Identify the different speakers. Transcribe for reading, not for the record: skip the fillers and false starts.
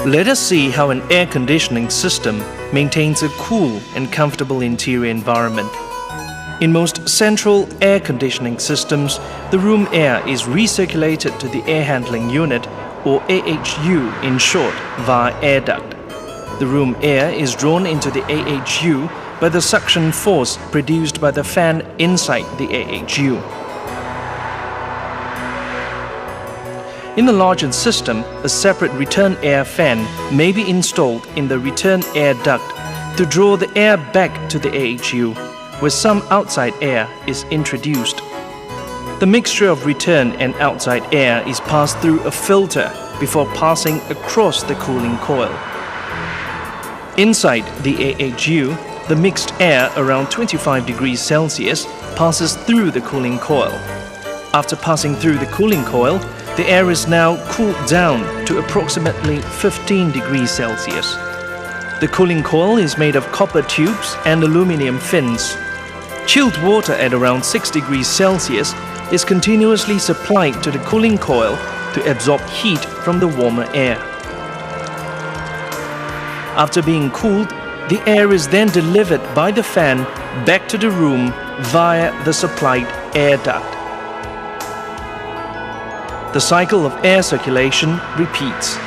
Speaker 1: Let us see how an air conditioning system maintains a cool and comfortable interior environment. In most central air conditioning systems, the room air is recirculated to the air handling unit, or AHU in short, via air duct. The room air is drawn into the AHU by the suction force produced by the fan inside the AHU. In the larger system, a separate return air fan may be installed in the return air duct to draw the air back to the AHU, where some outside air is introduced. The mixture of return and outside air is passed through a filter before passing across the cooling coil. Inside the AHU, the mixed air around 25 degrees Celsius passes through the cooling coil. After passing through the cooling coil, the air is now cooled down to approximately 15 degrees Celsius. The cooling coil is made of copper tubes and aluminum fins. Chilled water at around 6 degrees Celsius is continuously supplied to the cooling coil to absorb heat from the warmer air. After being cooled, the air is then delivered by the fan back to the room via the supplied air duct. The cycle of air circulation repeats.